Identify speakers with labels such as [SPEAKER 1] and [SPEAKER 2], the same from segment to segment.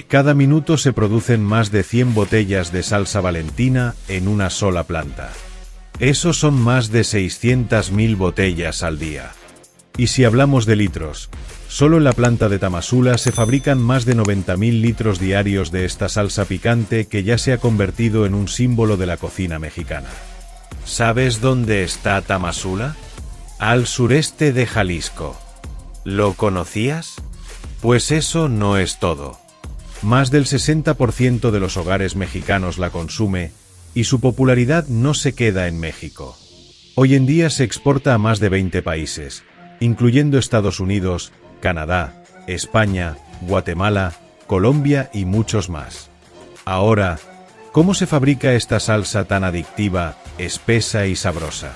[SPEAKER 1] Cada minuto se producen más de 100 botellas de salsa Valentina en una sola planta. Eso son más de 600.000 botellas al día. Y si hablamos de litros, solo en la planta de Tamazula se fabrican más de 90.000 litros diarios de esta salsa picante que ya se ha convertido en un símbolo de la cocina mexicana. ¿Sabes dónde está Tamazula? Al sureste de Jalisco. ¿Lo conocías? Pues eso no es todo. Más del 60% de los hogares mexicanos la consume, y su popularidad no se queda en México. Hoy en día se exporta a más de 20 países, incluyendo Estados Unidos, Canadá, España, Guatemala, Colombia y muchos más. Ahora, ¿cómo se fabrica esta salsa tan adictiva, espesa y sabrosa?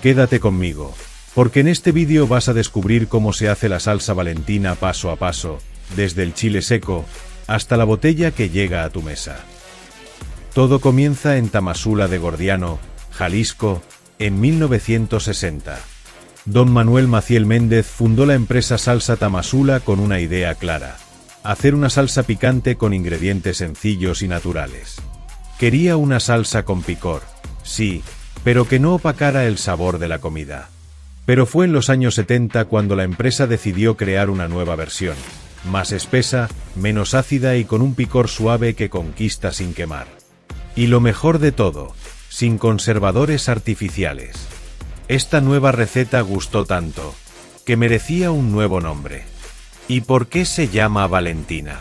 [SPEAKER 1] Quédate conmigo, porque en este vídeo vas a descubrir cómo se hace la salsa Valentina paso a paso, desde el chile seco hasta la botella que llega a tu mesa. Todo comienza en Tamazula de Gordiano, Jalisco, en 1960. Don Manuel Maciel Méndez fundó la empresa Salsa Tamazula con una idea clara: hacer una salsa picante con ingredientes sencillos y naturales. Quería una salsa con picor, sí, pero que no opacara el sabor de la comida. Pero fue en los años 70 cuando la empresa decidió crear una nueva versión, más espesa, menos ácida y con un picor suave que conquista sin quemar. Y lo mejor de todo, sin conservadores artificiales. Esta nueva receta gustó tanto, que merecía un nuevo nombre. ¿Y por qué se llama Valentina?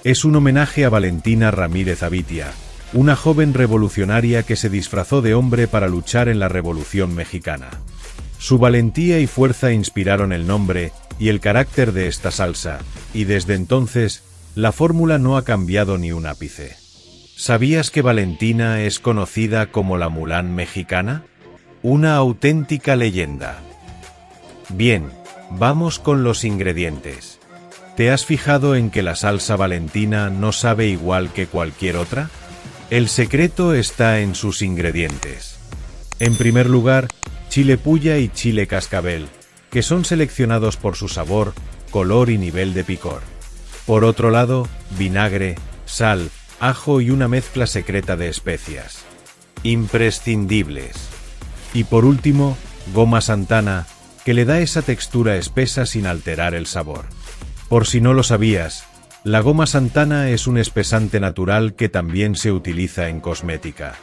[SPEAKER 1] Es un homenaje a Valentina Ramírez Avitia, una joven revolucionaria que se disfrazó de hombre para luchar en la Revolución Mexicana. Su valentía y fuerza inspiraron el nombre y el carácter de esta salsa, y desde entonces, la fórmula no ha cambiado ni un ápice. ¿Sabías que Valentina es conocida como la Mulan mexicana? Una auténtica leyenda. Bien, vamos con los ingredientes. ¿Te has fijado en que la salsa Valentina no sabe igual que cualquier otra? El secreto está en sus ingredientes. En primer lugar, chile puya y chile cascabel, que son seleccionados por su sabor, color y nivel de picor. Por otro lado, vinagre, sal, ajo y una mezcla secreta de especias. Imprescindibles. Y por último, goma santana, que le da esa textura espesa sin alterar el sabor. Por si no lo sabías, la goma santana es un espesante natural que también se utiliza en cosmética.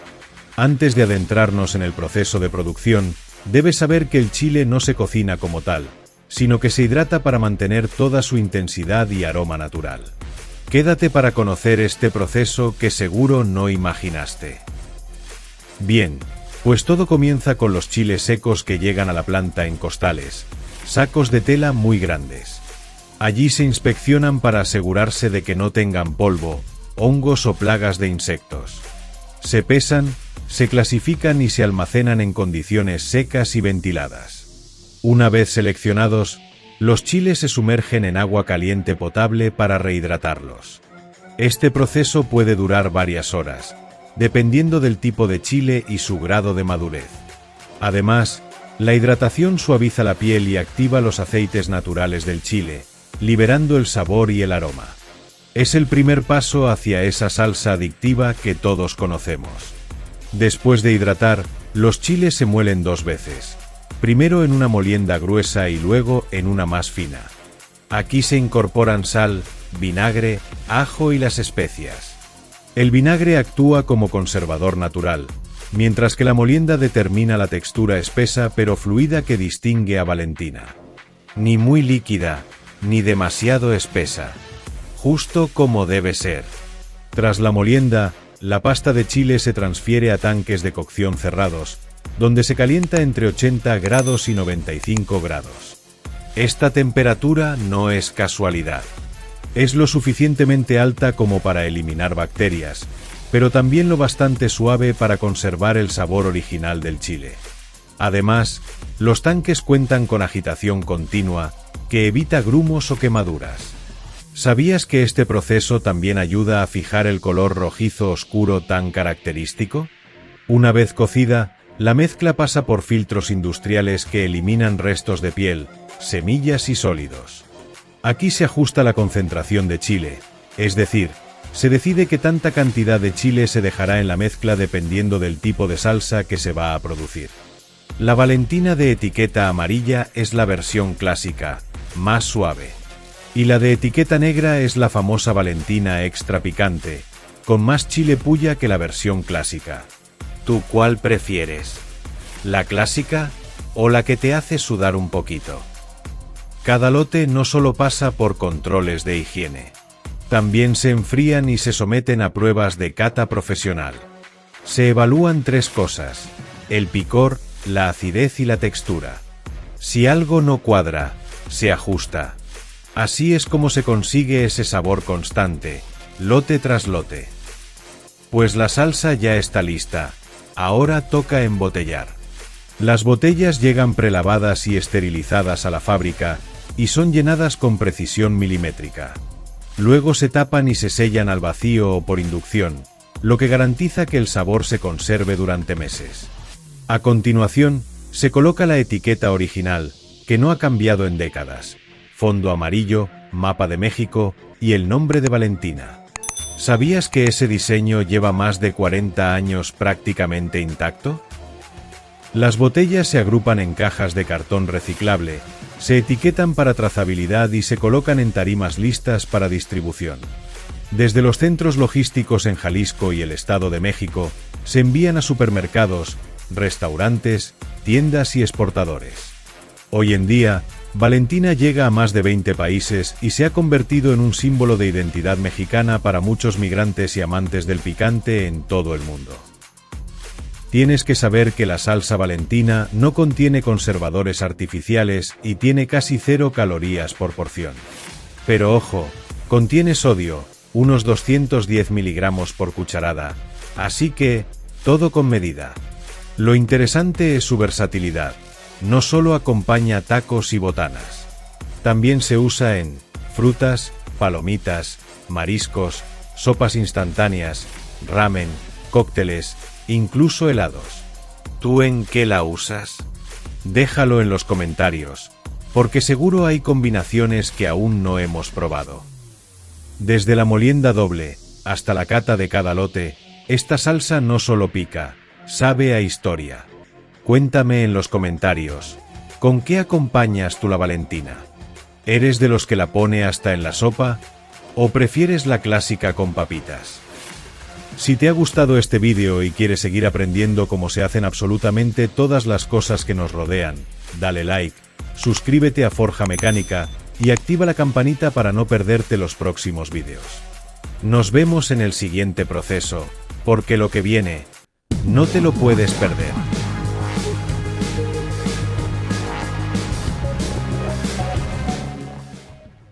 [SPEAKER 1] Antes de adentrarnos en el proceso de producción, debes saber que el chile no se cocina como tal, sino que se hidrata para mantener toda su intensidad y aroma natural. Quédate para conocer este proceso que seguro no imaginaste. Bien, pues todo comienza con los chiles secos que llegan a la planta en costales, sacos de tela muy grandes. Allí se inspeccionan para asegurarse de que no tengan polvo, hongos o plagas de insectos. Se pesan, se clasifican y se almacenan en condiciones secas y ventiladas. Una vez seleccionados, los chiles se sumergen en agua caliente potable para rehidratarlos. Este proceso puede durar varias horas, dependiendo del tipo de chile y su grado de madurez. Además, la hidratación suaviza la piel y activa los aceites naturales del chile, liberando el sabor y el aroma. Es el primer paso hacia esa salsa adictiva que todos conocemos. Después de hidratar, los chiles se muelen dos veces. Primero en una molienda gruesa y luego en una más fina. Aquí se incorporan sal, vinagre, ajo y las especias. El vinagre actúa como conservador natural, mientras que la molienda determina la textura espesa pero fluida que distingue a Valentina. Ni muy líquida, ni demasiado espesa. Justo como debe ser. Tras la molienda, la pasta de chile se transfiere a tanques de cocción cerrados, donde se calienta entre 80 grados y 95 grados. Esta temperatura no es casualidad. Es lo suficientemente alta como para eliminar bacterias, pero también lo bastante suave para conservar el sabor original del chile. Además, los tanques cuentan con agitación continua, que evita grumos o quemaduras. ¿Sabías que este proceso también ayuda a fijar el color rojizo oscuro tan característico? Una vez cocida, la mezcla pasa por filtros industriales que eliminan restos de piel, semillas y sólidos. Aquí se ajusta la concentración de chile, Es decir, se decide qué tanta cantidad de chile se dejará en la mezcla dependiendo del tipo de salsa que se va a producir. La Valentina de etiqueta amarilla es la versión clásica, más suave. Y la de etiqueta negra es la famosa Valentina extra picante, con más chile puya que la versión clásica. ¿Tú cuál prefieres? ¿La clásica o la que te hace sudar un poquito? Cada lote no solo pasa por controles de higiene. También se enfrían y se someten a pruebas de cata profesional. Se evalúan 3 cosas: el picor, la acidez y la textura. Si algo no cuadra, se ajusta. Así es como se consigue ese sabor constante, lote tras lote. Pues la salsa ya está lista, ahora toca embotellar. Las botellas llegan prelavadas y esterilizadas a la fábrica y son llenadas con precisión milimétrica. Luego se tapan y se sellan al vacío o por inducción, lo que garantiza que el sabor se conserve durante meses. A continuación, se coloca la etiqueta original, que no ha cambiado en décadas, fondo amarillo, mapa de México y el nombre de Valentina. ¿Sabías que ese diseño lleva más de 40 años prácticamente intacto? Las botellas se agrupan en cajas de cartón reciclable, se etiquetan para trazabilidad y se colocan en tarimas listas para distribución. Desde los centros logísticos en Jalisco y el Estado de México, se envían a supermercados, restaurantes, tiendas y exportadores. Hoy en día, Valentina llega a más de 20 países y se ha convertido en un símbolo de identidad mexicana para muchos migrantes y amantes del picante en todo el mundo. Tienes que saber que la salsa Valentina no contiene conservadores artificiales y tiene casi 0 calorías por porción. Pero ojo, contiene sodio, unos 210 miligramos por cucharada, así que, todo con medida. Lo interesante es su versatilidad, no solo acompaña tacos y botanas. También se usa en frutas, palomitas, mariscos, sopas instantáneas, ramen, cócteles, incluso helados. ¿Tú en qué la usas? Déjalo en los comentarios, porque seguro hay combinaciones que aún no hemos probado. Desde la molienda doble hasta la cata de cada lote, esta salsa no solo pica, sabe a historia. Cuéntame en los comentarios, ¿con qué acompañas tú la Valentina? ¿Eres de los que la pone hasta en la sopa? ¿O prefieres la clásica con papitas? Si te ha gustado este vídeo y quieres seguir aprendiendo cómo se hacen absolutamente todas las cosas que nos rodean, dale like, suscríbete a Forja Mecánica y activa la campanita para no perderte los próximos vídeos. Nos vemos en el siguiente proceso, porque lo que viene, no te lo puedes perder.